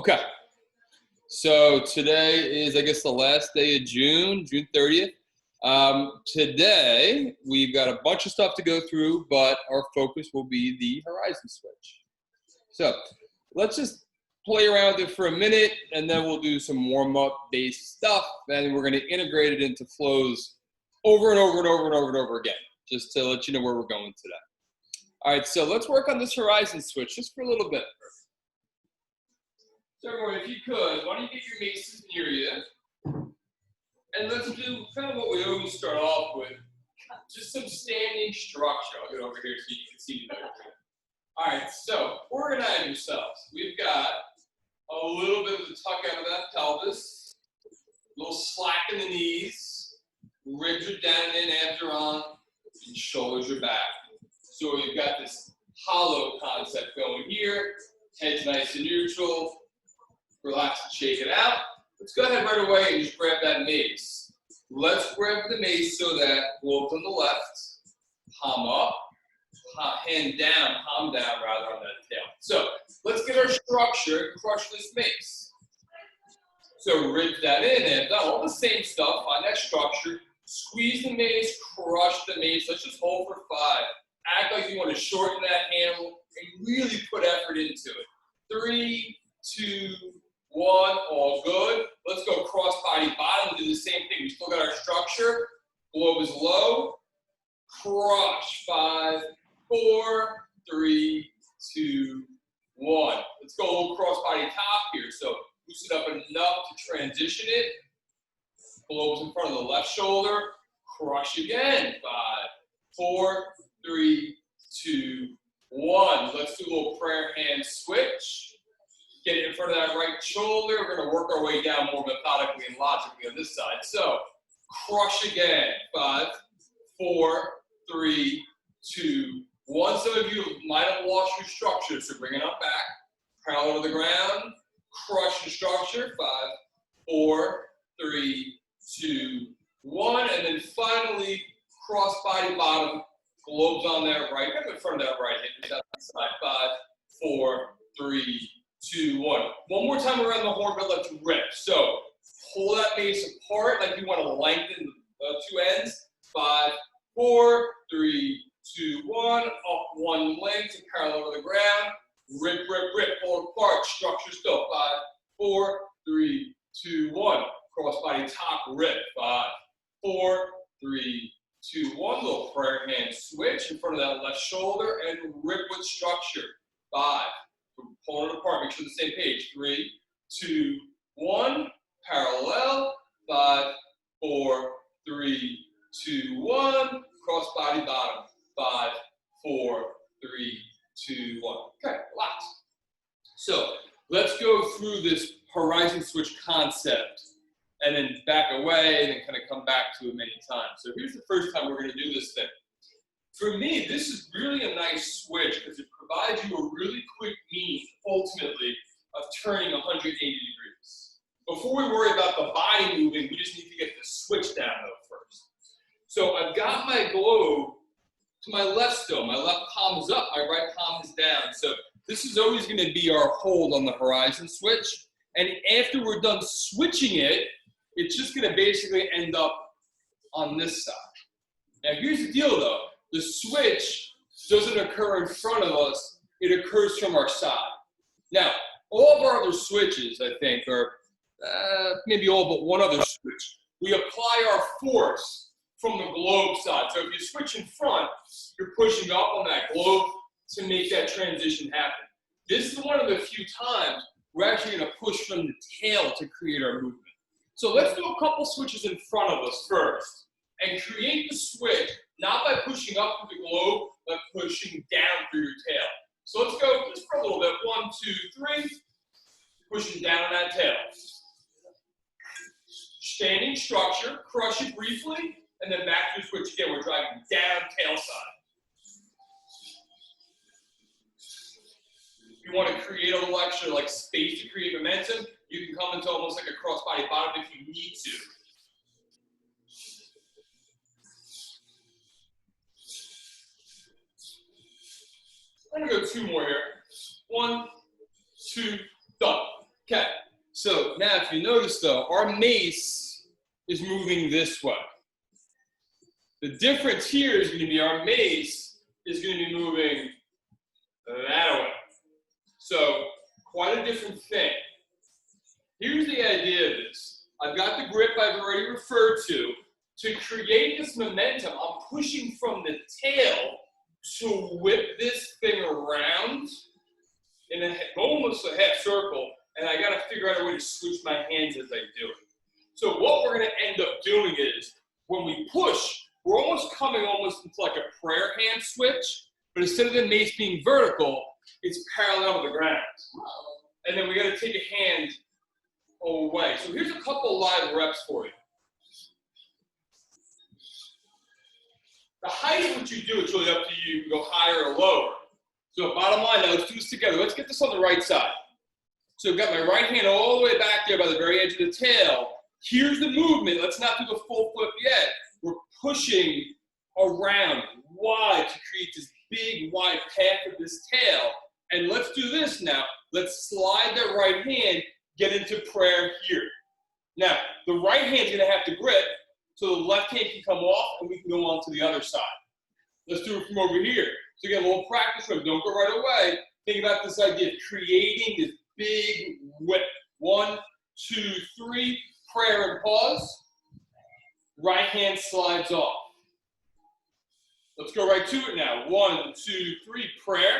Okay, so today is, I guess, the last day of June 30th. Today, we've got a bunch of stuff to go through, but our focus will be the horizon switch. So let's just play around with it for a minute, and then we'll do some warm-up based stuff, and we're going to integrate it into flows over and over and over and over and over again, just to let you know where we're going today. All right, so let's work on this horizon switch just for a little bit. So everyone, if you could, why don't you get your maces near you? And let's do kind of what we always start off with, just some standing structure. I'll get over here so you can see me better. All right, so organize yourselves. We've got a little bit of the tuck out of that pelvis, a little slack in the knees, ribs are down and in, abs are on, and shoulders are back. So we've got this hollow concept going here, head's nice and neutral. Relax and shake it out. Let's go ahead right away and just grab that mace. Let's grab the mace so that globes on the left, palm up, hand down, palm down rather on that tail. So let's get our structure, crush this mace. So ribs that in and down, all the same stuff, find that structure, squeeze the mace, crush the mace. Let's just hold for 5. Act like you want to shorten that handle and really put effort into it. 3, 2, 1, all good. Let's go cross body bottom and do the same thing. We still got our structure. Globe is low. Crush. 5, 4, 3, 2, 1. Let's go a little cross body top here. So loosen up enough to transition it. Globe's in front of the left shoulder. Crush again. 5, 4, 3, 2, 1. Let's do a little prayer hand switch. Get it in front of that right shoulder. We're going to work our way down more methodically and logically on this side. So, crush again. 5, 4, 3, 2, 1. Some of you might have lost your structure, so bring it up back. Parallel to the ground. Crush your structure. 5, 4, 3, 2, 1. And then finally, cross body bottom. Globes on that right. Get in front of that right hip. Side. 5, 4, 3, 2, 1. One more time around the horn, but let's rip. So pull that mace apart like you want to lengthen the 2 ends. 5, 4, 3, 2, 1. Up 1 length and parallel to the ground. Rip, rip, rip. Pull apart. Structure still. 5, 4, 3, 2, 1. Cross body top. Rip. 5, 4, 3, 2, 1. Little prayer hand switch in front of that left shoulder and rip with structure. 5. Pull it apart, make sure the same page. 3, 2, 1, parallel. 5, 4, 3, 2, 1. Cross body bottom. 5, 4, 3, 2, 1. Okay, relax. So let's go through this horizon switch concept and then back away and then kind of come back to it many times. So here's the first time we're going to do this thing. For me, this is really a nice switch because it provides you a really quick means, ultimately, of turning 180 degrees. Before we worry about the body moving, we just need to get the switch down, though, first. So I've got my globe to my left still. My left palm is up, my right palm is down. So this is always going to be our hold on the horizon switch. And after we're done switching it, it's just going to basically end up on this side. Now, here's the deal, though. The switch doesn't occur in front of us, it occurs from our side. Now, all of our other switches, I think, are maybe all but one other switch. We apply our force from the globe side. So if you switch in front, you're pushing up on that globe to make that transition happen. This is one of the few times we're actually going to push from the tail to create our movement. So let's do a couple switches in front of us first and create the switch, not by pushing up through the globe, but pushing down through your tail. So let's go just for a little bit. 1, 2, 3. Pushing down on that tail. Standing structure, crush it briefly, and then back to the switch again. We're driving down tail side. If you want to create a little extra like space to create momentum, you can come into almost like a cross body bottom if you need to. I'm going to go 2 more here. 1, 2, done. Okay, so now if you notice though, our mace is moving this way. The difference here is going to be our mace is going to be moving that way. So quite a different thing. Here's the idea of this. I've got the grip I've already referred to. To create this momentum, I'm pushing from the tail to whip this thing around in almost a half circle, and I got to figure out a way to switch my hands as I do it. So what we're going to end up doing is, when we push, we're almost coming into like a prayer hand switch, but instead of the mace being vertical, it's parallel to the ground. And then we got to take a hand away. So here's a couple live reps for you. The height of what you do is really up to you. You can go higher or lower. So bottom line, now let's do this together. Let's get this on the right side. So I've got my right hand all the way back there by the very edge of the tail. Here's the movement. Let's not do the full flip yet. We're pushing around wide to create this big wide path of this tail. And let's do this now. Let's slide that right hand, get into prayer here. Now, the right hand's gonna have to grip, so the left hand can come off and we can go on to the other side. Let's do it from over here. So again, a little practice run. Don't go right away. Think about this idea of creating this big whip. 1, 2, 3, prayer and pause. Right hand slides off. Let's go right to it now. 1, 2, 3, prayer.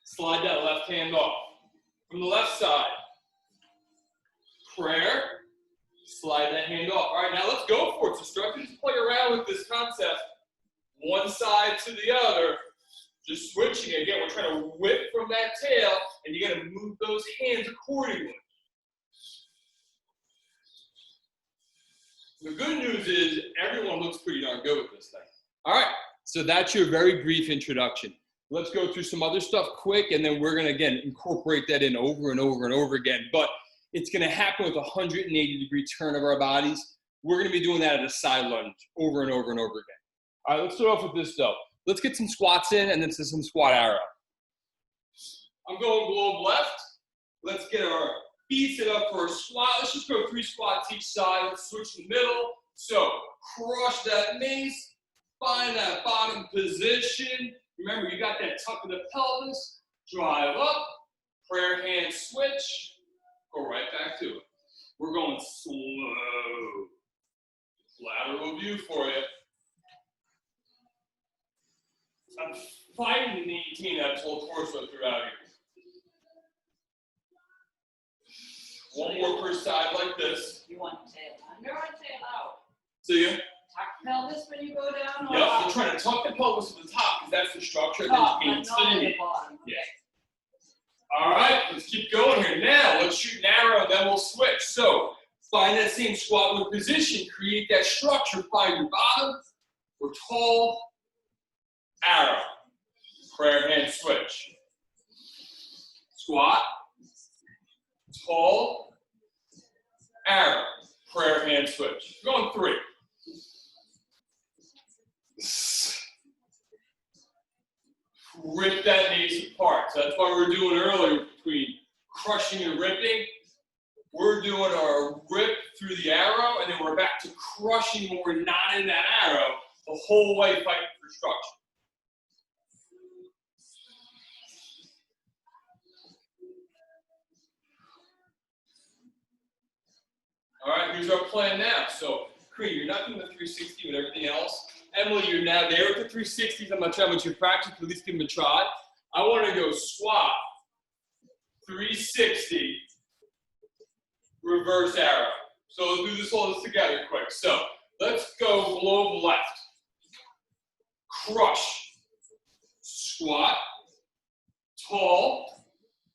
Slide that left hand off. From the left side, prayer. Slide that hand off. All right, now let's go for it. So start to just play around with this concept. One side to the other, just switching. Again, we're trying to whip from that tail, and you got to move those hands accordingly. The good news is everyone looks pretty darn good with this thing. All right, so that's your very brief introduction. Let's go through some other stuff quick, and then we're going to, again, incorporate that in over and over and over again. But it's going to happen with a 180-degree turn of our bodies. We're going to be doing that at a side lunge over and over and over again. All right, let's start off with this, though. Let's get some squats in and then some squat arrow. I'm going globe left. Let's get our feet set up for a squat. Let's just go 3 squats each side. Let's switch in the middle. So crush that mace. Find that bottom position. Remember, you got that tuck of the pelvis. Drive up. Prayer hand switch. Go right back to it. We're going slow. Lateral view for you. I'm fighting to maintain that whole torso throughout here. One more per side like this. You want tail under or tail out? See ya. Tuck pelvis when you go down? Yep, you're trying to tuck the pelvis to the top because that's the structure that you maintain. Yeah. All right, let's keep going here. Now, let's shoot an arrow and then we'll switch. So, find that same squat with position, create that structure, find your bottom, or tall, arrow, prayer hand switch. Squat, tall, arrow, prayer hand switch. We're going 3. Rip that mace apart. So that's what we were doing earlier between crushing and ripping. We're doing our rip through the arrow, and then we're back to crushing when we're not in that arrow the whole way fighting for structure. All right, here's our plan now. So, Cream, you're not doing the 360 with everything else. Emily, you're now there with the 360s. I'm not sure how much you practice, but at least give them a try. I want to go squat, 360, reverse arrow. So let's do this all together quick. So let's go globe left. Crush, squat, tall,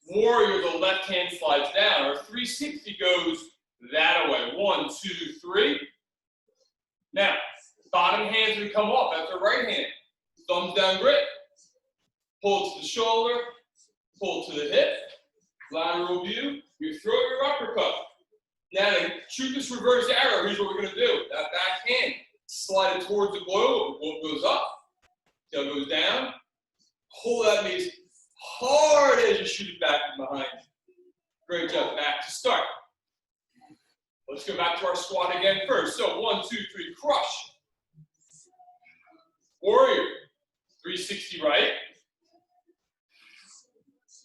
warrior, the left hand slides down. Our 360 goes that way. 1, 2, 3. Now, bottom hand's gonna come off. That's our right hand. Thumbs down grip. Pull to the shoulder. Pull to the hip. Lateral view. You throw your uppercut. Now to shoot this reverse arrow, here's what we're gonna do. That back hand, slide it towards the globe. The globe goes up. Tail goes down. Pull that mace hard as you shoot it back and behind you. Great job. Back to start. Let's go back to our squat again first. So 1, 2, 3, crush. Warrior. 360 right.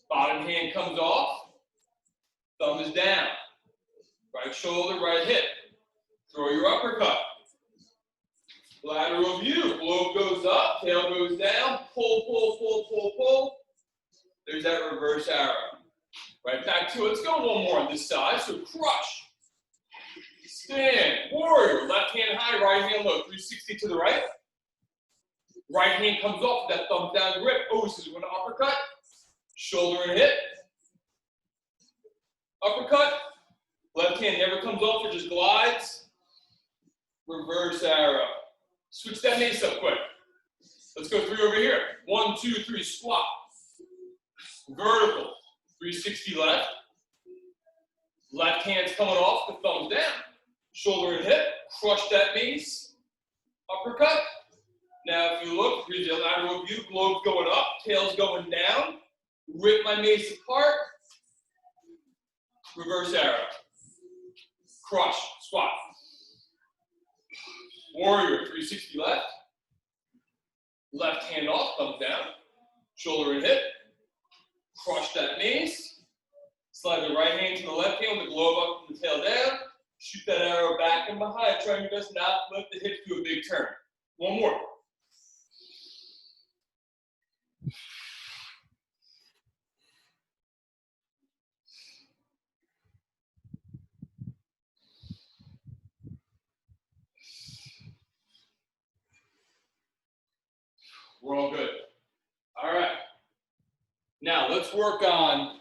Bottom hand comes off. Thumb is down. Right shoulder, right hip. Throw your uppercut. Lateral view. Globe goes up, tail goes down. Pull, pull, pull, pull, pull. There's that reverse arrow. Right back to it. Let's go one more on this side. So crush. Stand. Warrior. Left hand high, right hand low. 360 to the right. Right hand comes off with that thumb down grip. Oh, this is going to uppercut. Shoulder and hip. Uppercut. Left hand never comes off, it just glides. Reverse arrow. Switch that mace up quick. Let's go 3 over here. 1, 2, 3, squat. Vertical. 360 left. Left hand's coming off, the thumb's down. Shoulder and hip. Crush that mace. Uppercut. Now if you look, here's the lateral view. Globe's going up, tail's going down. Rip my mace apart. Reverse arrow. Crush, squat. Warrior, 360 left. Left hand off, thumb down. Shoulder and hip. Crush that mace. Slide the right hand to the left hand with the globe up and the tail down. Shoot that arrow back and behind. Try your best not to let the hips do a big turn. One more. We're all good. All right. Now let's work on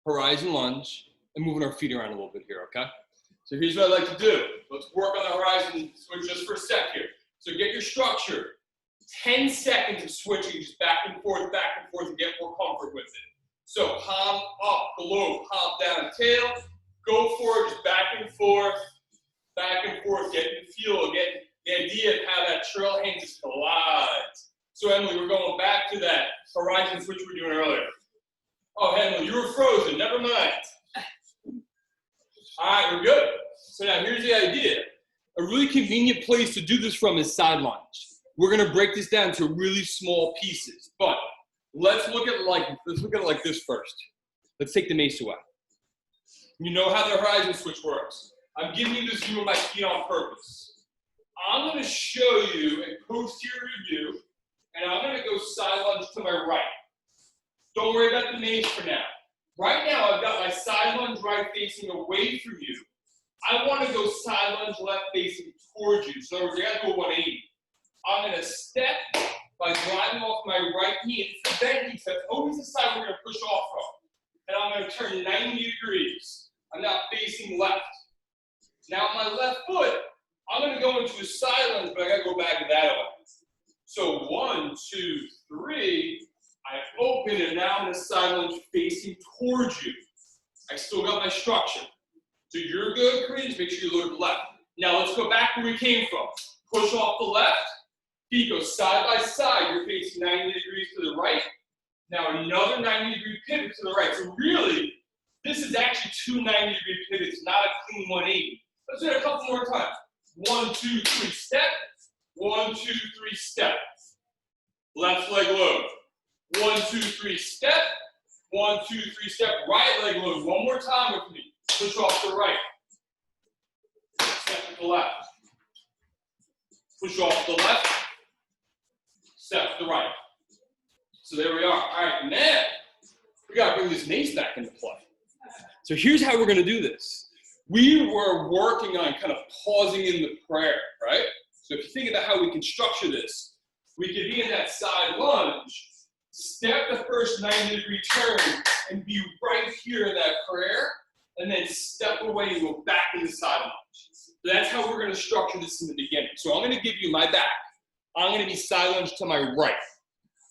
horizon lunge and moving our feet around a little bit here, okay? So here's what I like to do. Let's work on the horizon switch just for a sec here. So get your structure. 10 seconds of switching just back and forth, and get more comfort with it. So palm up, globe, palm down, tail. Go for it, just back and forth, getting the feel, getting the idea of how that trail hand just glides. So Emily, we're going back to that horizon switch we were doing earlier. Oh, Emily, you were frozen, never mind. All right, we're good. So now here's the idea. A really convenient place to do this from is side lunge. We're gonna break this down to really small pieces, but let's look at it like this first. Let's take the mace away. You know how the horizon switch works. I'm giving you this view of my feet on purpose. I'm gonna show you a posterior view, and I'm gonna go side lunge to my right. Don't worry about the mace for now. Right now, I've got my side lunge right facing away from you. I want to go side lunge left facing towards you. So in other words, I got to go 180. I'm going to step by driving off my right knee. It's the bent knee, so that's always the side we're going to push off from. And I'm going to turn 90 degrees. I'm now facing left. Now my left foot, I'm going to go into a side lunge, but I got to go back that way. So 1, 2, 3. I open and now I'm in a side lunge facing towards you. I still got my structure. So you're good, Korean, just make sure you load the left. Now let's go back where we came from. Push off the left, feet go side by side. You're facing 90 degrees to the right. Now another 90-degree pivot to the right. So really, this is actually 2 90-degree pivots, not a clean 180. Let's do it a couple more times. 1, 2, 3, step. 1, 2, 3, step. Left leg load. 1, 2, 3, step. 1, 2, 3, step. Right leg load. One more time with me. Push off the right. Step to the left. Push off the left. Step to the right. So there we are. All right, now we got to bring this mace back into play. So here's how we're going to do this. We were working on kind of pausing in the prayer, right? So if you think about how we can structure this, we could be in that side lunge, step the first 90-degree turn, and be right here in that prayer, and then step away and go back in the side lunge. So that's how we're going to structure this in the beginning. So I'm going to give you my back. I'm going to be side lunge to my right.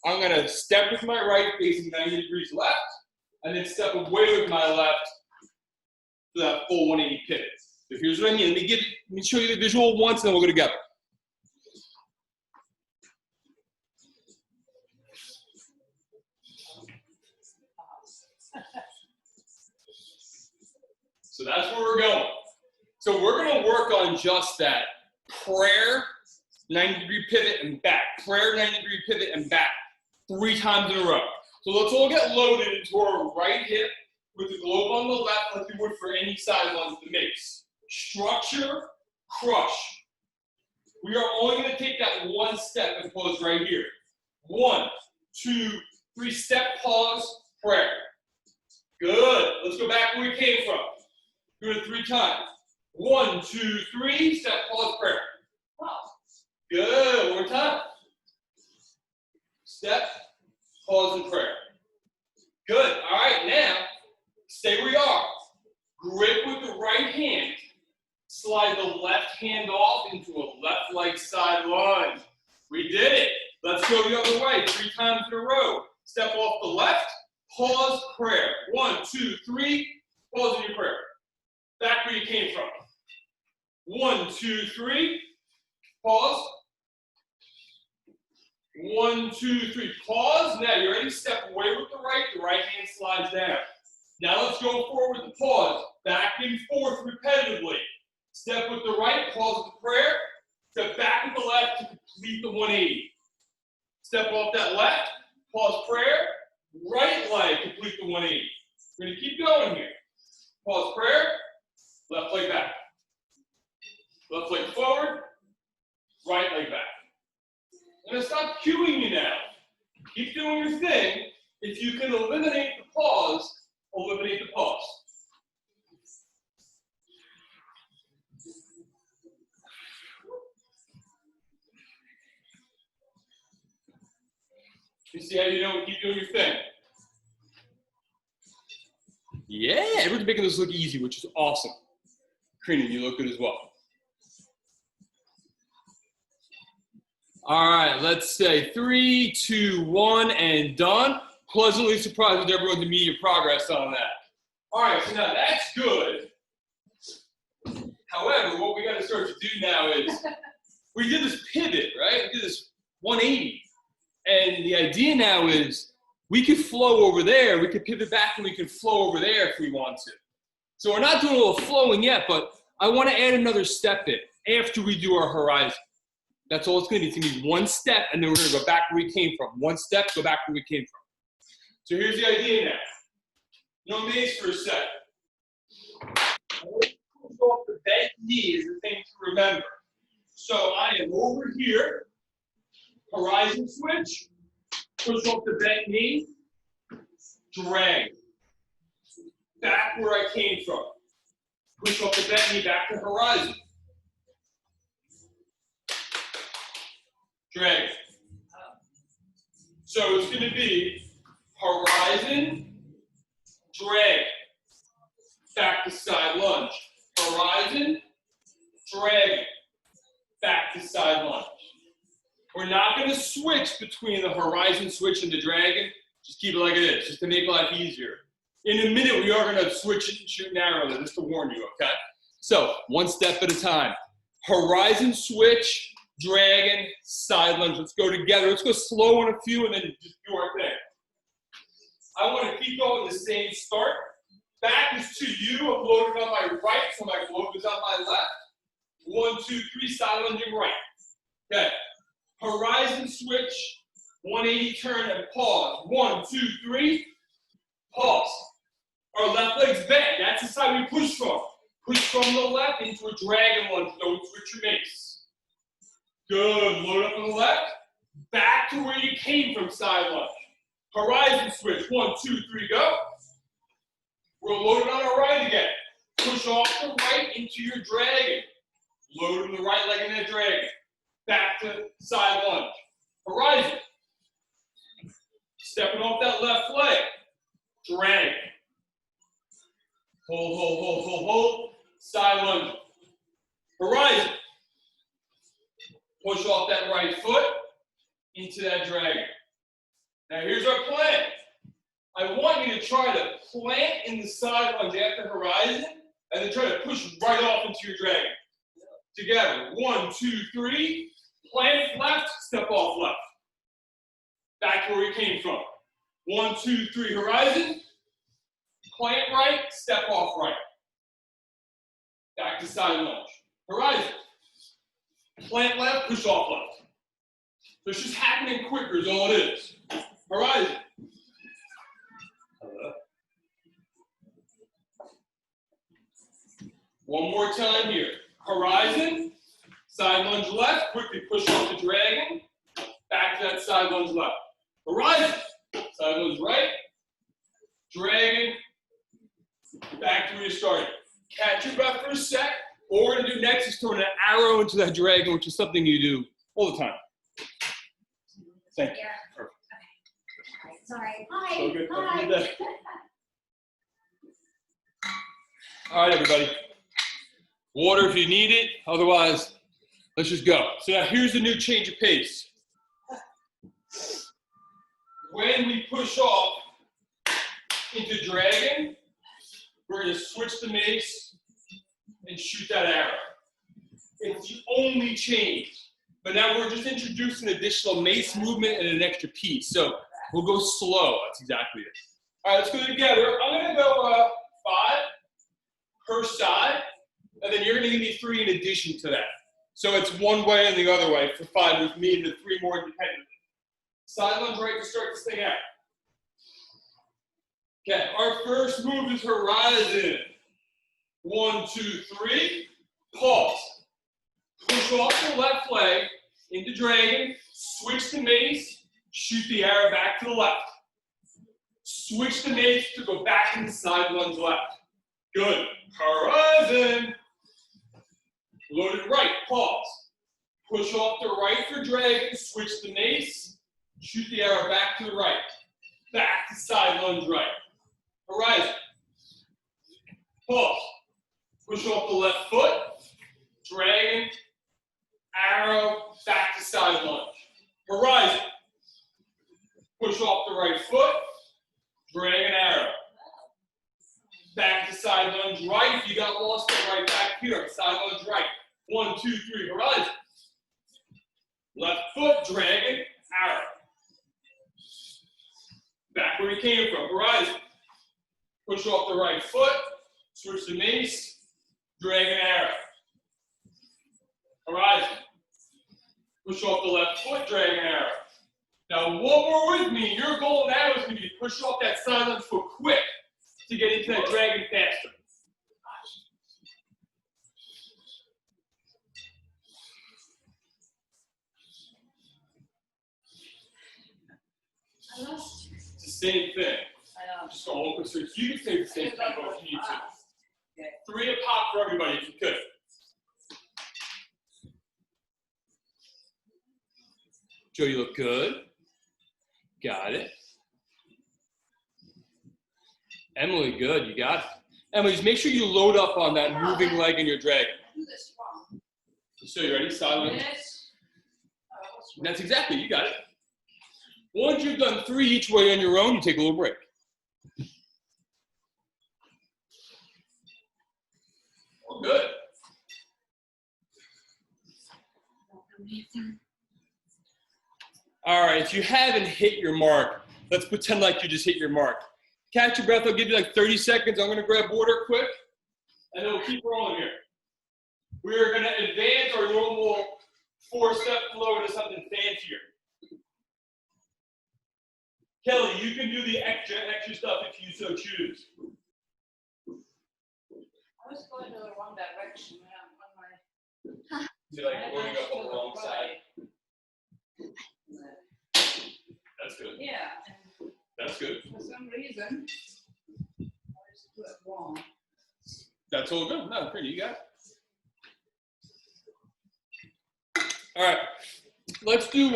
I'm going to step with my right facing 90 degrees left, and then step away with my left to that full 180 pivot. So here's what I mean. Let me show you the visual once, and then we'll go together. So that's where we're going. So we're going to work on just that. Prayer, 90-degree pivot and back. Prayer, 90-degree pivot and back. 3 times in a row. So let's all get loaded into our right hip with the globe on the left like we would for any side lunge with the mace. Structure, crush. We are only going to take that one step and pause right here. 1, 2, 3, step, pause, prayer. Good. Let's go back where we came from. Do it 3 times. 1, 2, 3, step, pause, prayer. Good. One more time. Step, pause, and prayer. Good. All right, now, stay where you are. Grip with the right hand. Slide the left hand off into a left leg side lunge. We did it. Let's go the other way. 3 times in a row. Step off the left. Pause, prayer. 1, 2, 3. Pause in your prayer. Back where you came from. 1, 2, 3. Pause. 1, 2, 3. Pause. Now you're ready to step away with the right hand slides down. Now let's go forward with the pause. Back and forth repetitively. Step with the right, pause with the prayer. Step back with the left to complete the 180. Step off that left, pause prayer. Right leg, complete the 180. We're going to keep going here. Pause prayer, left leg back. Left leg forward, right leg back. I'm going to stop cueing you now. Keep doing your thing. If you can eliminate the pause, eliminate the pause. You see how you don't keep doing your thing? Yeah, everyone's making this look easy, which is awesome. Karina, you look good as well. All right, let's say 3, 2, 1, and done. Pleasantly surprised with everyone's immediate progress on that. All right, so now that's good. However, what we got to start to do now is, we did this pivot, right? We did this 180. And the idea now is, we could flow over there, we could pivot back, and we could flow over there if we want to. So we're not doing a little flowing yet, but I want to add another step in after we do our horizon. That's all it's going to be. It's going to be 1 step, and then we're going to go back where we came from. 1 step, go back where we came from. So here's the idea now. No mace for a second. Push off the bent knee is the thing to remember. So I am over here, horizon switch, push off the bent knee, drag. Back where I came from. Push off the bent knee, back to horizon. Drag. So it's going to be horizon, drag. Back to side lunge. Horizon, drag. Back to side lunge. We're not going to switch between the horizon switch and the dragon. Just keep it like it is, just to make life easier. In a minute, we are going to switch and shoot narrowly, just to warn you, okay? So, 1 step at a time. Horizon switch, dragon, side lunge. Let's go together. Let's go slow on a few and then just do our thing. I want to keep going the same start. Back is to you. I'm loaded on my right, so my globe is on my left. 1, 2, 3, side lunging right. Okay. Horizon switch, 180 turn and pause. 1, 2, 3, pause. Our left leg's bent. That's the side we push from. Push from the left into a dragon lunge. Don't switch your mace. Good. Load up on the left. Back to where you came from, side lunge. Horizon switch. 1, 2, 3, go. We're loaded on our right again. Push off the right into your dragon. Load in the right leg in that dragon. Back to side lunge. Horizon. Stepping off that left leg. Drag. Hold, hold, hold, hold, hold. Side lunge. Horizon. Push off that right foot into that dragon. Now here's our plan. I want you to try to plant in the side lunge after horizon and then try to push right off into your dragon. Together. 1, 2, 3. Plant left, step off left. Back to where we came from. 1, 2, 3, horizon. Plant right, step off right. Back to side lunge. Horizon. Plant left, push off left. So it's just happening quicker is all it is. Horizon. One more time here. Horizon. Side lunge left. Quickly push off the dragon. Back to that side lunge left. Horizon. Side lunge right. Dragon. Back to where you started. Catch your breath for a sec. What we're going to do next is throw an arrow into that dragon, which is something you do all the time. Thank you. Perfect. Okay. Sorry. Hi. So good. Hi. Have a good day. All right, everybody. Water if you need it. Otherwise, let's just go. So now here's the new change of pace. When we push off into dragon, we're going to switch the mace and shoot that arrow. It's the only change. But now we're just introducing an additional mace movement and an extra piece. So we'll go slow. That's exactly it. All right, let's go together. I'm going to go 5 per side, and then you're going to give me 3 in addition to that. So it's one way and the other way for 5 with me and the 3 more independently. Side lunge right to start this thing out. Okay, our first move is horizon. 1, 2, 3. Pause. Push off the left leg into dragon. Switch the mace. Shoot the arrow back to the left. Switch the mace to go back into side lunge left. Good. Horizon. Loaded right. Pause. Push off the right for dragon. Switch the mace. Shoot the arrow back to the right. Back to side lunge right. Horizon. Pause. Push off the left foot. Dragon. Arrow. Back to side lunge. Horizon. Push off the right foot. Dragon arrow. Back to side lunge right. If you got lost, go right back here. Side lunge right. 1, 2, 3. Horizon. Left foot. Dragon. Arrow. Back where you came from. Horizon. Push off the right foot. Switch the mace. Dragon arrow. Horizon. Push off the left foot. Dragon arrow. Now, one more with me. Your goal now is going to be to push off that side lunge foot quick to get into that dragon faster. I lost you. It's the same thing. I know. Just go open so you can say the same tempo if you need to. Okay. 3 a pop for everybody if you could. Joe, you look good. Got it. Emily, good. You got it. Emily, just make sure you load up on that moving leg in your dragon. Do this wrong. So you ready? Silent. This. That's exactly, you got it. Once you've done 3 each way on your own, you take a little break. Oh, good. All right, if you haven't hit your mark, let's pretend like you just hit your mark. Catch your breath, I'll give you like 30 seconds. I'm gonna grab water quick, and then we'll keep rolling here. We're gonna advance our normal 4-step flow into something fancier. Kelly, you can do the extra stuff if you so choose. I was going to the wrong direction on my. So like loading up on the wrong side. That's good. Yeah, and That's good. for some reason, I just do it wrong. That's all good. No, pretty. You got it. All right. Let's do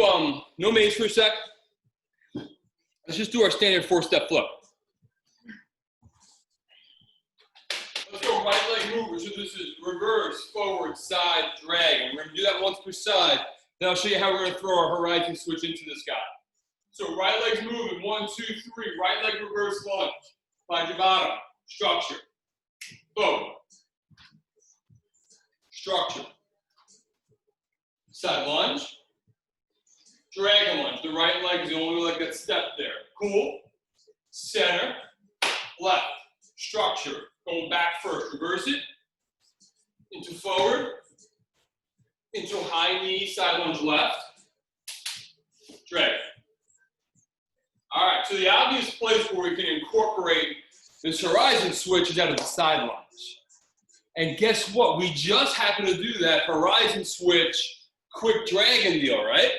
no maze for a sec. Let's just do our standard 4-step flow. Let's go right leg mover. So this is reverse, forward, side, dragon. We're going to do that once per side. Then I'll show you how we're going to throw our horizon switch into this guy. So right leg's moving. 1, 2, 3. Right leg reverse lunge. Find your bottom. Structure. Boom. Structure. Side lunge. Dragon lunge. The right leg is the only leg that's stepped there. Cool. Center. Left. Structure. Going back first. Reverse it. into forward, into high knee, side lunge left, drag. All right, so the obvious place where we can incorporate this horizon switch is out of the side lunge. And guess what? We just happen to do that horizon switch, quick dragon deal, right?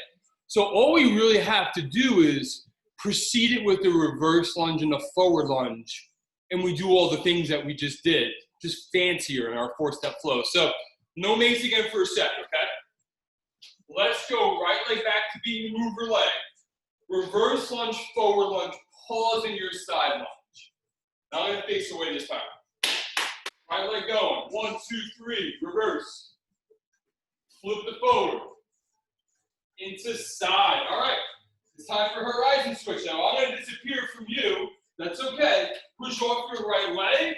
So all we really have to do is precede it with the reverse lunge and the forward lunge. And we do all the things that we just did, just fancier in our 4-step flow. So no Mace again for a sec, okay? Let's go right leg back to being mover leg. Reverse lunge, forward lunge, pause in your side lunge. Now I'm gonna face away this time. Right leg going, 1, 2, 3, reverse. Flip the forward. Into side, all right. It's time for horizon switch now. I'm gonna disappear from you, that's okay. Push off your right leg,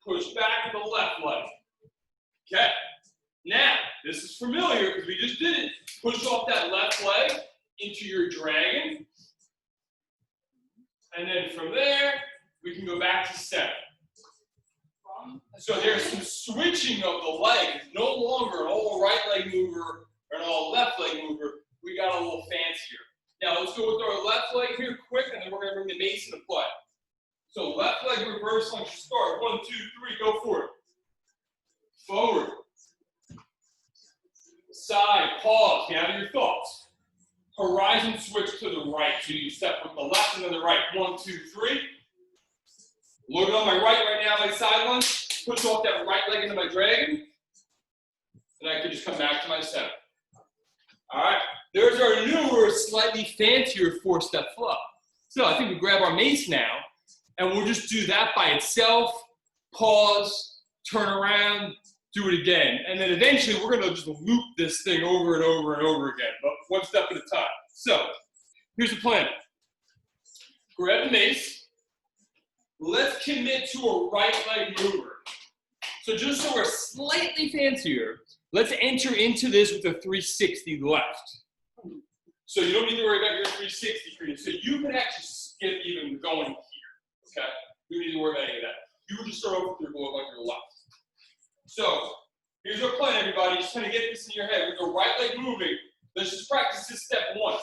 push back to the left leg. Okay, now, this is familiar because we just did it. Push off that left leg into your dragon. And then from there, we can go back to center. So there's some switching of the leg. It's no longer an all right leg mover or an all left leg mover. We got a little fancier. Now let's go with our left leg here quick, and then we're going to bring the Mace into play. So left leg reverse lunge start. 1, 2, 3, go for it. Forward. Side, pause, gather your thoughts. Horizon switch to the right. So you step with the left and then the right. 1, 2, 3. Load on my right now, my side lunge. Push off that right leg into my dragon. And I can just come back to my center. All right, there's our newer, slightly fancier 4-step flow. So I think we grab our Mace now, and we'll just do that by itself. Pause, turn around, do it again. And then eventually we're gonna just loop this thing over and over and over again, but 1 step at a time. So here's the plan. Grab the Mace. Let's commit to a right leg mover. So just so we're slightly fancier, let's enter into this with a 360 left. So you don't need to worry about your 360 cream. So you can actually skip even going here, okay? You don't need to worry about any of that. You would just start off with your blow like your left. So here's our plan, everybody. Just kind of get this in your head. With the right leg moving, let's just practice this step once.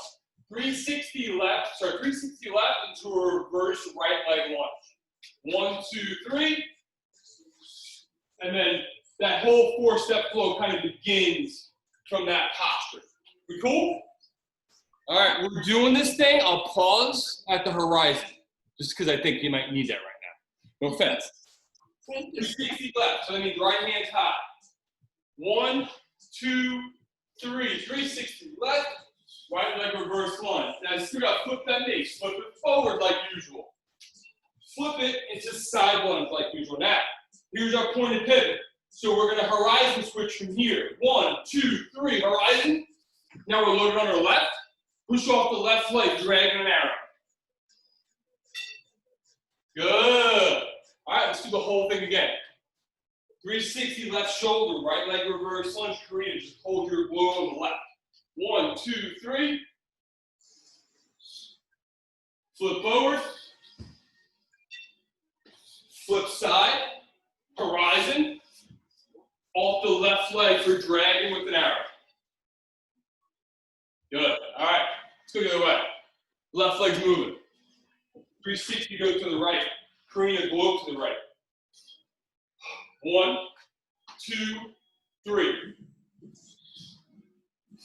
360 left into a reverse right leg lunge. 1, 2, 3. And then that whole 4-step flow kind of begins from that posture. We cool? All right, we're doing this thing. I'll pause at the horizon, just because I think you might need that right now. No offense. Thank you. 360 left, so that means right hand's high. 1, 2, 3. 360 left, right leg reverse lunge. Now you still got to flip that Mace. Flip it forward like usual. Flip it into side lunge like usual. Now, here's our pointed pivot. So we're going to horizon switch from here. 1, 2, 3, horizon. Now we're loaded on our left. Push off the left leg, dragging an arrow. Good. All right, let's do the whole thing again. 360 left shoulder, right leg reverse lunge, Korean. Just hold your blow on the left. 1, 2, 3. Flip forward. Flip side. Horizon. Off the left leg for dragging with an arrow. Good. All right. Let's go the other way. Left leg's moving. 360 go to the right. Korean globe to the right. 1, 2, 3.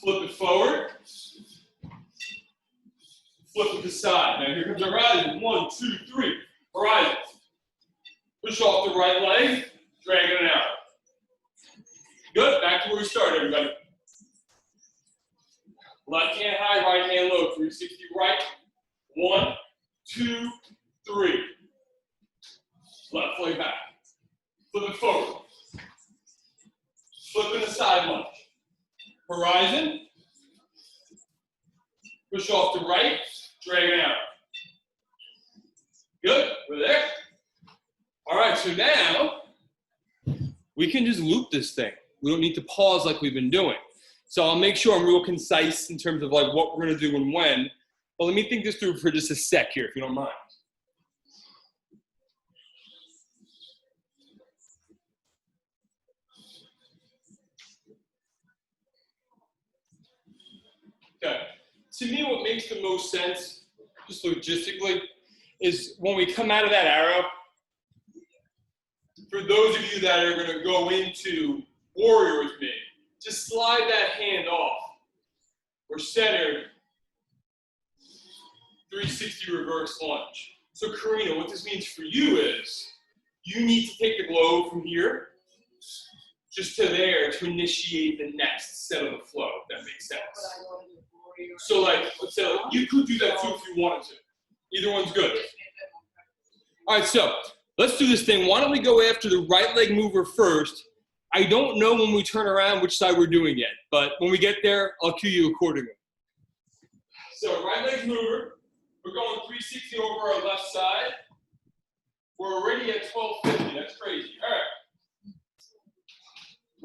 Flip it forward. Flip it to the side. Now here comes our horizon. 1, 2, 3. Horizon. Push off the right leg. Dragging an arrow. Good. Back to where we started, everybody. Left hand high, right hand low. 360 right. 1, 2, 3. Left leg back. Flip it forward. Flip in the side lunge. Horizon. Push off the right. Drag it out. Good. We're there. All right, so now we can just loop this thing. We don't need to pause like we've been doing. So I'll make sure I'm real concise in terms of like what we're going to do and when. But let me think this through for just a sec here, if you don't mind. to me, what makes the most sense, just logistically, is when we come out of that arrow, for those of you that are going to go into warrior with me, just slide that hand off. We're centered, 360 reverse lunge. So Karina, what this means for you is, you need to take the globe from here, just to there to initiate the next set of the flow, if that makes sense. So like, let's say, you could do that too if you wanted to. Either one's good. All right, so let's do this thing. Why don't we go after the right leg mover first? I don't know when we turn around which side we're doing yet, but when we get there, I'll cue you accordingly. So right leg mover, we're going 360 over our left side. We're already at 1250, that's crazy. All right.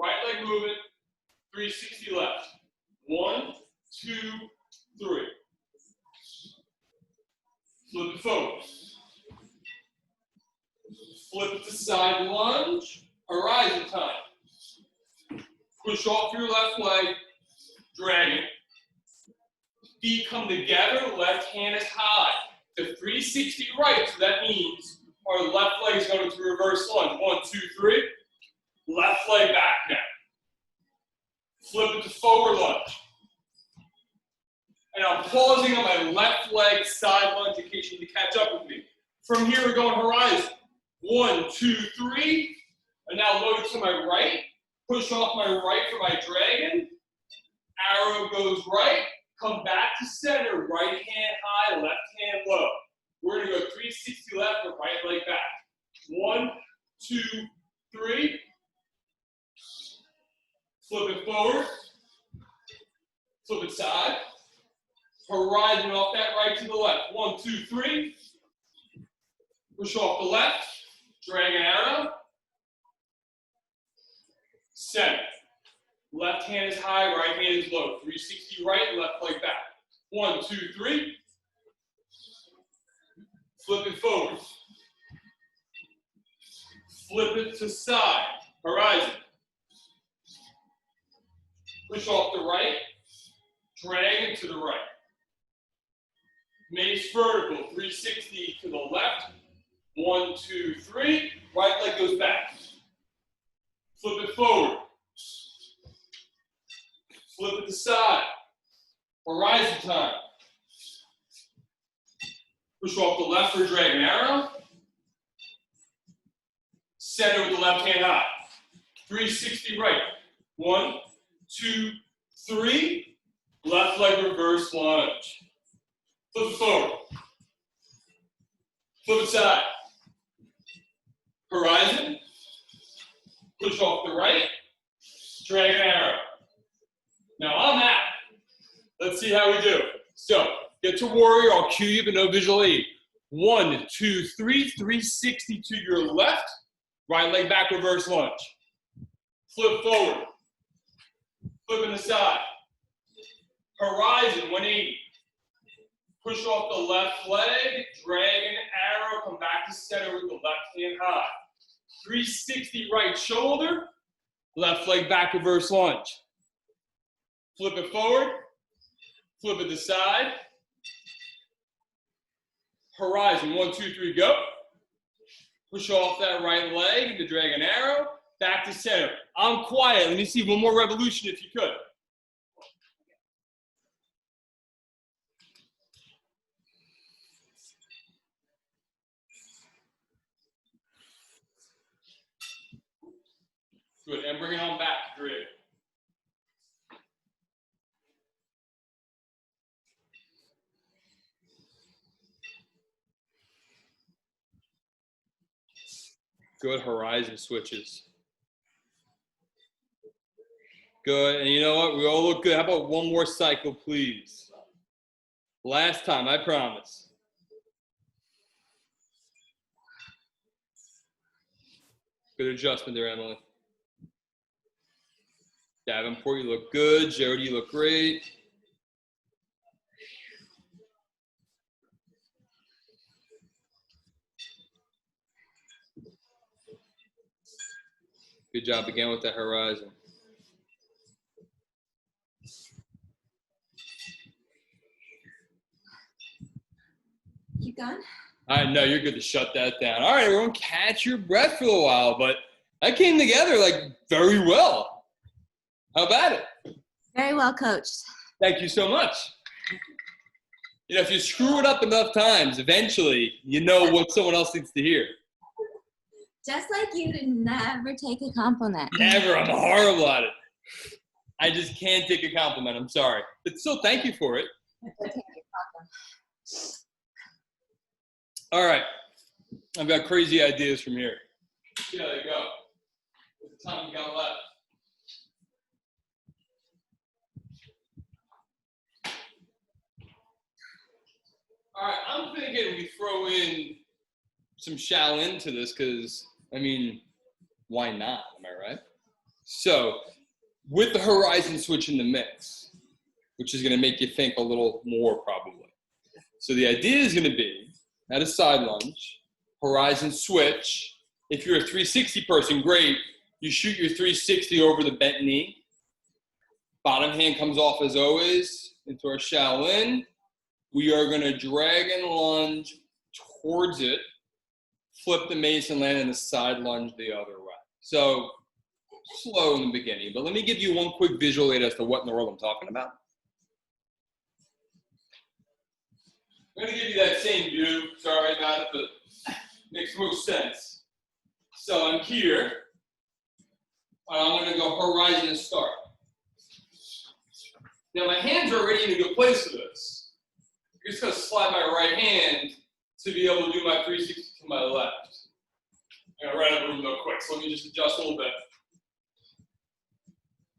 Right leg moving, 360 left. 1, 2, 3. Flip it forward. Flip it to side lunge, horizon time. Push off your left leg, drag it. Feet come together, left hand is high. To 360 right, so that means our left leg is going to reverse lunge. 1, 2, 3. Left leg back now. Flip it to forward lunge. And I'm pausing on my left leg side lunge in case you need to catch up with me. From here, we're going horizon. 1, 2, 3. And now load it to my right. Push off my right for my dragon. Arrow goes right. Come back to center. Right hand high, left hand low. We're going to go 360 left with right leg back. 1, 2, 3. Flip it forward. Flip it side. Horizon off that right to the left. 1, 2, 3. Push off the left. Drag an arrow. Center. Left hand is high, right hand is low. 360 right, left leg back. 1, 2, 3. Flip it forward. Flip it to side. Horizon. Push off the right. Drag it to the right. Mace vertical. 360 to the left. 1, 2, 3. Right leg goes back. Flip it forward. Flip it to side. Horizon time. Push off the left for drag an arrow. Center with the left hand high. 360 right. 1, 2, 3. Left leg reverse lunge. Flip it forward. Flip it side. Horizon. Push off the right. Drag an arrow. Now on that, let's see how we do. So, get to warrior, I'll cue you, but no visual aid. 1, 2, 3, 360 to your left. Right leg back, reverse lunge. Flip forward. Flip in the side. Horizon, 180. Push off the left leg, drag an arrow, come back to center with the left hand high. 360 right shoulder, left leg back, reverse lunge. Flip it forward, flip it to side. Horizon, 1, 2, 3, go. Push off that right leg, the drag an arrow, back to center. I'm quiet, let me see one more revolution if you could. Good, and bring it on back, great. Good horizon switches. Good, and you know what? We all look good. How about one more cycle, please? Last time, I promise. Good adjustment there, Emily. Davenport, you look good. Jared, you look great. Good job again with the horizon. going? I know you're good to shut that down. All right, everyone, catch your breath for a while, but that came together like very well. How about it? Very well coached. Thank you so much. You know, if you screw it up enough times, eventually you know what someone else needs to hear. Just like you to never take a compliment. Never. I'm horrible at it. I just can't take a compliment. I'm sorry. But still, thank you for it. All right. I've got crazy ideas from here. Yeah, there you go. What's the time you got left? All right, I'm thinking we throw in some Shaolin to this because, I mean, why not? Am I right? So, with the horizon switch in the mix, which is going to make you think a little more probably. So the idea is going to be, at a side lunge, horizon switch. If you're a 360 person, great. You shoot your 360 over the bent knee. Bottom hand comes off as always into our Shaolin. We are going to drag and lunge towards it, flip the mace and land in the side lunge the other way. So slow in the beginning, but let me give you one quick visual aid as to what in the world I'm talking about. I'm going to give you that same view. Sorry about it, but it makes most sense. So I'm here. I'm going to go horizon and start. Now my hands are already in a good place for this. I'm just going to slide my right hand to be able to do my 360 to my left. I'm going to run out of room real quick, so let me just adjust a little bit.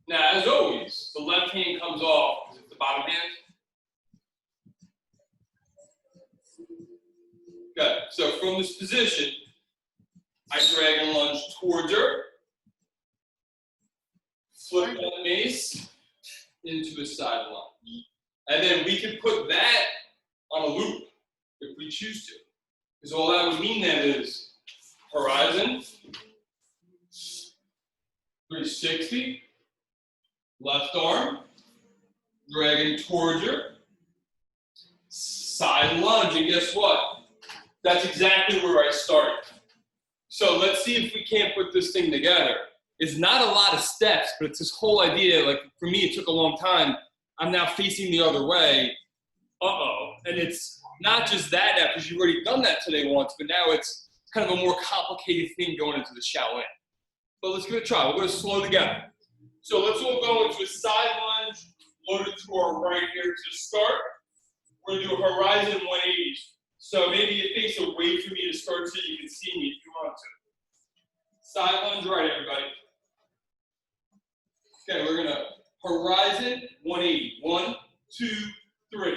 Now, as always, the left hand comes off because it's the bottom hand. Good. So from this position, I drag and lunge towards her. Flip that mace into a side lunge. And then we can put that on a loop if we choose to. Because all that would mean then is horizon, 360, left arm, dragging towards her, side lunge, and guess what? That's exactly where I started. So let's see if we can't put this thing together. It's not a lot of steps, but it's this whole idea, like for me it took a long time. I'm now facing the other way. Uh-oh. And it's not just that now, because you've already done that today once, but now it's kind of a more complicated thing going into the Shaolin. But let's give it a try. We're going to slow together. So let's all go into a side lunge, loaded to our right here to start. We're going to do a horizon 180. So maybe you face away from me to start so you can see me if you want to. Side lunge right, everybody. Okay, we're going to horizon 180. 1, 2, 3.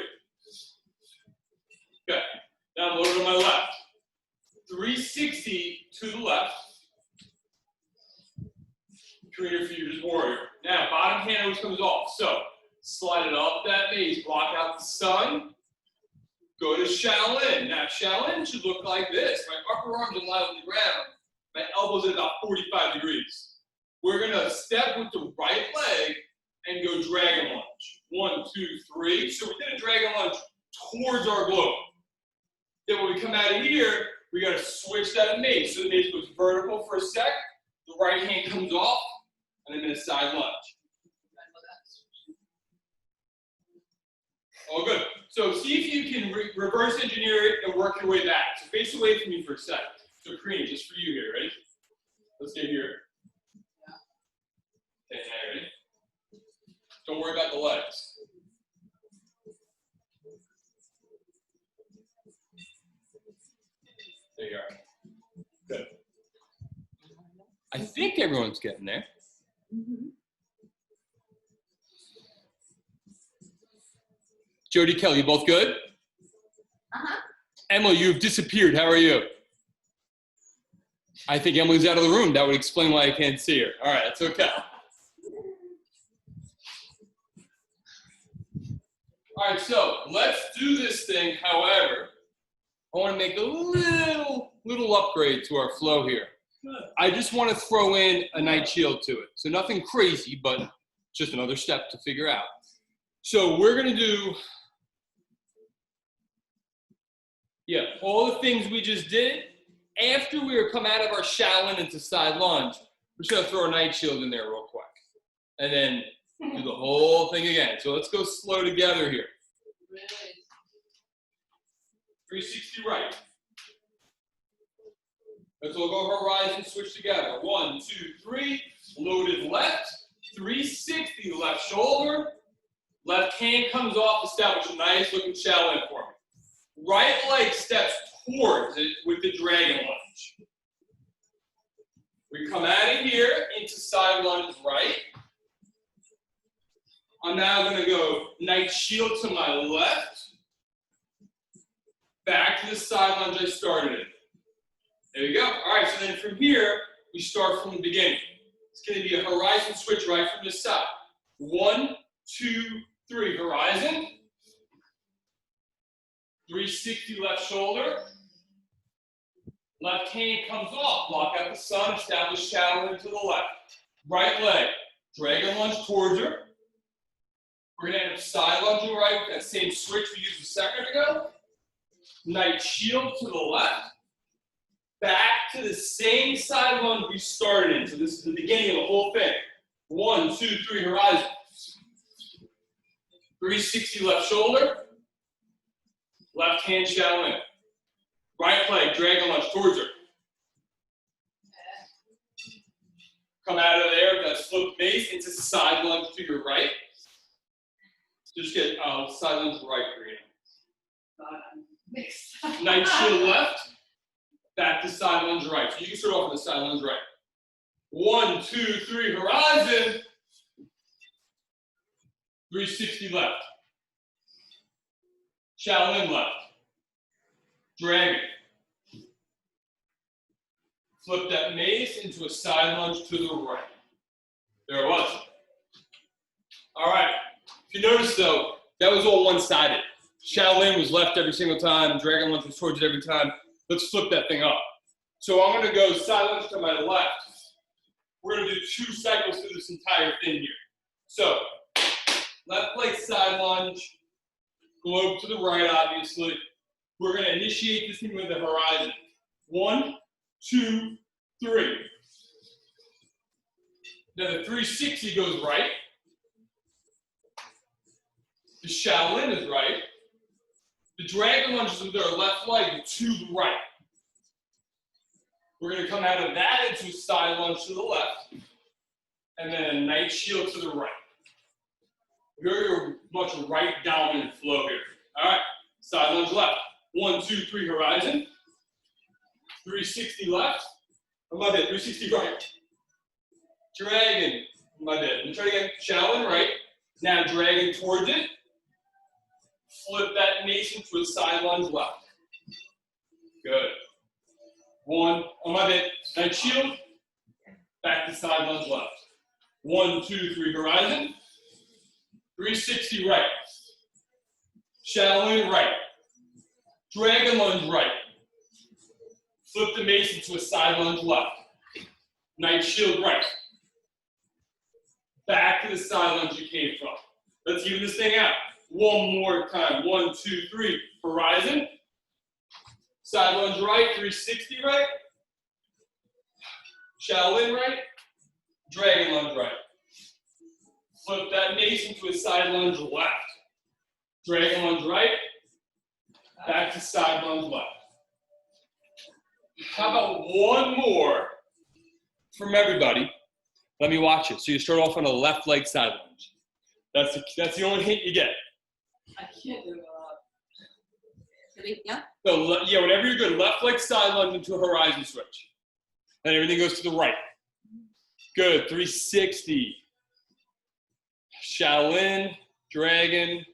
Okay, now I'm loaded on my left. 360 to the left. Creator Futures Warrior. Now, bottom hand always comes off. So, slide it up that mace, block out the sun. Go to Shaolin. Now, Shaolin should look like this. My upper arms are live on the ground. My elbows at about 45 degrees. We're going to step with the right leg and go dragon lunge. 1, 2, 3. So we're going to dragon lunge towards our globe. Then when we come out of here, we got to switch that mace. So the mace goes vertical for a sec. The right hand comes off. And I'm in a side lunge. All good. So see if you can reverse engineer it and work your way back. So face away from me for a sec. So Karina, just for you here, ready? Let's get here. Okay, now ready? Don't worry about the legs. There you are. Good. I think everyone's getting there. Mm-hmm. Jody, Kelly, you both good? Uh-huh. Emily, you've disappeared. How are you? I think Emily's out of the room. That would explain why I can't see her. All right, that's okay. All right, so let's do this thing. However, I want to make a little upgrade to our flow here. I just want to throw in a night shield to it. So nothing crazy, but just another step to figure out. So we're going to do Yeah, all the things we just did, after we come out of our Shaolin into side lunge, we're just gonna throw a night shield in there real quick. And then do the whole thing again. So let's go slow together here. 360 right. Let's all go horizon, switch together. 1, 2, 3, loaded left, 360 left shoulder, left hand comes off, establish a nice looking Shaolin for me. Right leg steps towards it with the dragon lunge. We come out of here into side lunge right. I'm now going to go night shield to my left. Back to the side lunge I started in. There you go. All right, so then from here, we start from the beginning. It's going to be a horizon switch right from this side. 1, 2, 3, horizon. 360 left shoulder. Left hand comes off. Block out the sun, establish Shaolin to the left. Right leg, dragon lunge towards her. We're going to end up side lunging right with that same switch we used a second ago. Night shield to the left. Back to the same side lunge we started in. So this is the beginning of the whole thing. 1, 2, 3, horizon. 360 left shoulder. Left hand Shaolin. Right leg, dragon lunge towards her. Come out of there, that's flip Mace into side lunge to your right. Just get side lunge right for you. Night shield left. Back to side lunge right. So you can start off with the side lunge right. 1, 2, 3, horizon. 360 left. Shaolin left. Dragon. Flip that Mace into a side lunge to the right. There it was. All right. If you notice though, that was all one-sided. Shaolin was left every single time. Dragon lunge was towards it every time. Let's flip that thing up. So I'm going to go side lunge to my left. We're going to do 2 cycles through this entire thing here. So left leg side lunge, globe to the right, obviously. We're going to initiate this thing with the horizon. 1, 2, 3. Now the 360 goes right. The Shaolin is right. The dragon lunges with our left leg to the right. We're going to come out of that into a side lunge to the left. And then a night shield to the right. Very much right dominant flow here. All right, side lunge left. 1, 2, 3, horizon. 360 left. Oh, my bad, 360 right. Dragon. My bad. Let me try again. Shaolin right. Now dragon towards it. Flip that Mace into a side lunge left. Good. 1. Oh, my bad. Night shield. Back to side lunge left. 1, 2, 3, horizon. 360 right. Shaolin right. Dragon lunge right. Flip the Mace into a side lunge left. Night shield right. Back to the side lunge you came from. Let's even this thing out. One more time. 1, 2, 3. Horizon. Side lunge right. 360 right. Shaolin right. Dragon lunge right. Flip that Mace into a side lunge left. Dragon lunge right. Back to side lunge left. How about one more from everybody? Let me watch it. So you start off on a left leg side lunge. That's the only hint you get. I can't do Yeah. So yeah, whenever you're good, left leg side lunge into a horizon switch. Then everything goes to the right. Good. 360. Shaolin, dragon,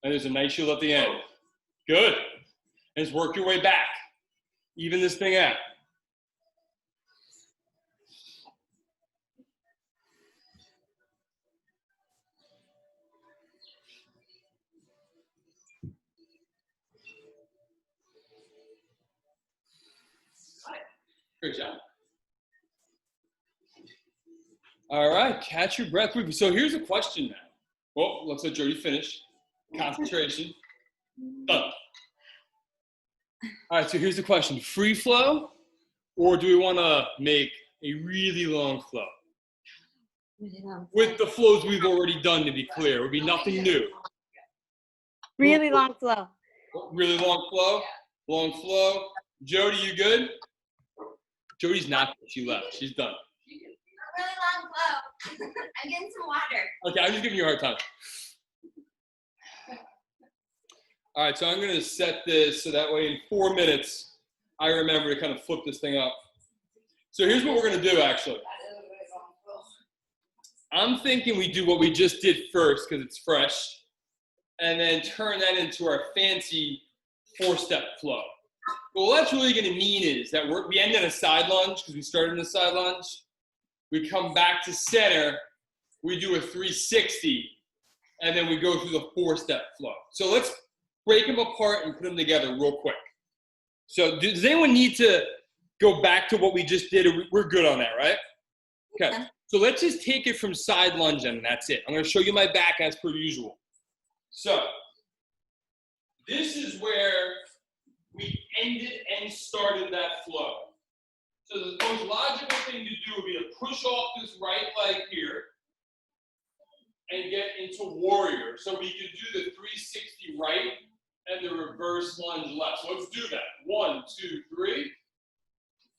and there's a night shield at the end. Good. And just work your way back. Even this thing out. Great job. All right, catch your breath quickly. So here's a question now. Well, looks like Jody finished. Concentration. Done. All right, so here's the question. Free flow, or do we want to make a really long flow? With the flows we've already done, to be clear. It would be nothing new. Really long flow. Really long flow? Long flow. Jody, you good? Jody's not. She left. She's done. Really long flow. I'm getting some water. Okay, I'm just giving you a hard time. All right, so I'm going to set this so that way in 4 minutes, I remember to kind of flip this thing up. So here's what we're going to do, actually. I'm thinking we do what we just did first because it's fresh, and then turn that into our fancy 4-step flow. But what that's really going to mean is that we end in a side lunge because we started in a side lunge. We come back to center, we do a 360, and then we go through the 4-step flow. So let's break them apart and put them together real quick. So does anyone need to go back to what we just did? We're good on that, right? Okay. Yeah. So let's just take it from side lunge and that's it. I'm going to show you my back as per usual. So this is where we ended and started that flow. So the most logical thing to do would be to push off this right leg here and get into warrior. So we can do the 360 right and the reverse lunge left. So let's do that. 1, 2, 3.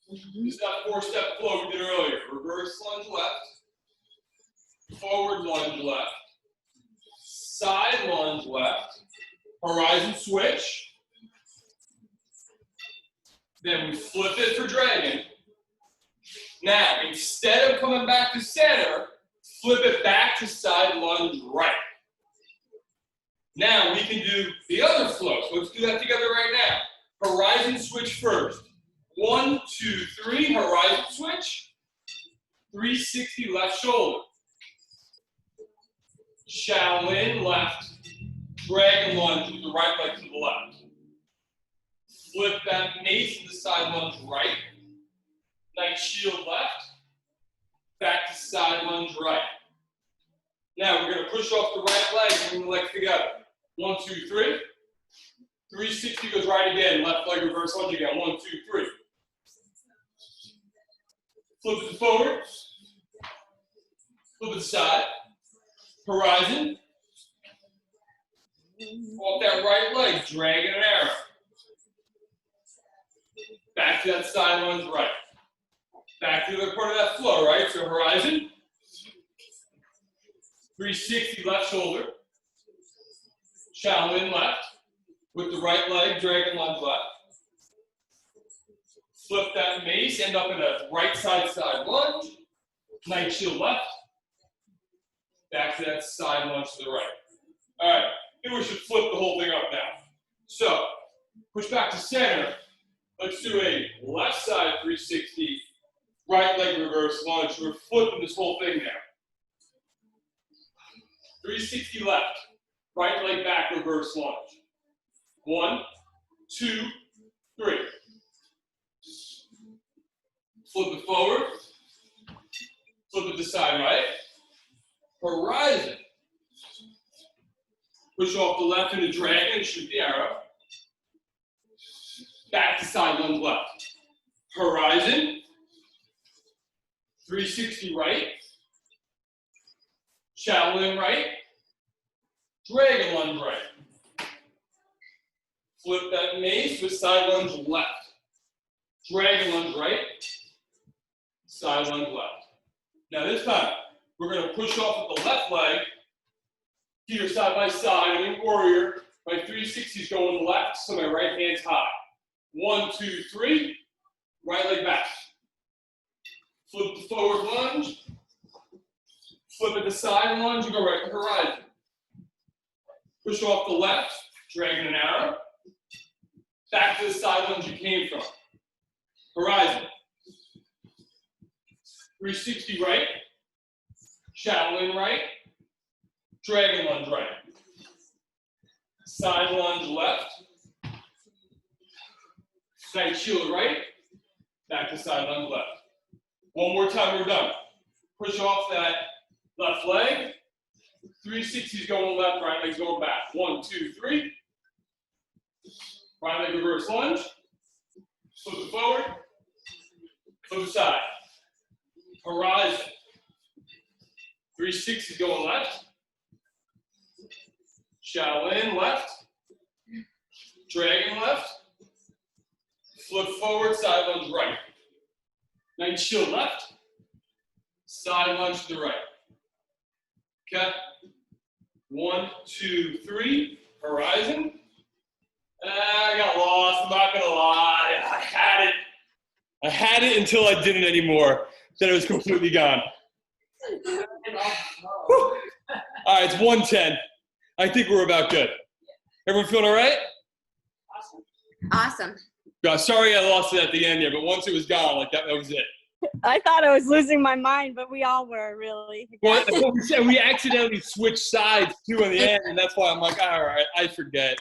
This is that 4-step flow we did earlier. Reverse lunge left, forward lunge left, side lunge left, horizon switch. Then we flip it for dragon. Now, instead of coming back to center, flip it back to side lunge right. Now we can do the other flow. So let's do that together right now. Horizon switch first. 1, 2, 3, horizon switch. 360 left shoulder. Shaolin left. Dragon lunge with the right leg to the left. Flip that mace to the side lunge right. Knight shield left. Back to side lunge right. Now we're going to push off the right leg and bring the legs together. 1, 2, 3. 360 goes right again. Left leg reverse lunge again. 1, 2, 3. Flip it forward. Flip it to side. Horizon. Off that right leg, dragon and arrow. Back to that side lunge right. Back to the other part of that flow, right? So horizon. 360 left shoulder. Shaolin left. With the right leg, dragon lunge left. Flip that mace, end up in a right side lunge. Knight shield left. Back to that side lunge to the right. All right, then we should flip the whole thing up now. So, push back to center. Let's do a left side 360, right leg reverse lunge. We're flipping this whole thing now. 360 left, right leg back reverse lunge. 1, 2, 3. Flip it forward. Flip it to side right. Horizon. Push off the left into dragon and shoot the arrow. Back to side lunge left. Horizon. 360 right. Shaolin right. Dragon lunge right. Flip that mace with side lunge left. Dragon lunge right. Side lunge left. Now this time, we're going to push off with the left leg. Feet are side by side. I'm in warrior. My 360 is going left, so my right hand's high. 1, 2, 3. Right leg back. Flip the forward lunge. Flip it to side lunge and go right to horizon. Push off the left, dragon and arrow. Back to the side lunge you came from. Horizon. 360 right. Shaolin right. Dragon lunge right. Side lunge left. Knight shield right. Back to side lunge left. One more time, we're done. Push off that left leg. 360 is going left, right leg's going back. 1, 2, 3. Find leg reverse lunge. Flip it forward. Flip aside. Horizon. 360 going left. Shaolin left. Dragon left. Flip forward, side lunge right. Knight shield left. Side lunge to the right. Okay. 1, 2, 3. Horizon. I got lost, I'm not gonna lie. I had it until I didn't anymore. Then it was completely gone. All right, it's 110. I think we're about good. Everyone feeling all right? Awesome. God, sorry I lost it at the end here, but once it was gone, like that was it. I thought I was losing my mind, but we all were really. Well, that's what we said. We accidentally switched sides too in the end, and that's why I'm like, all right, I forget.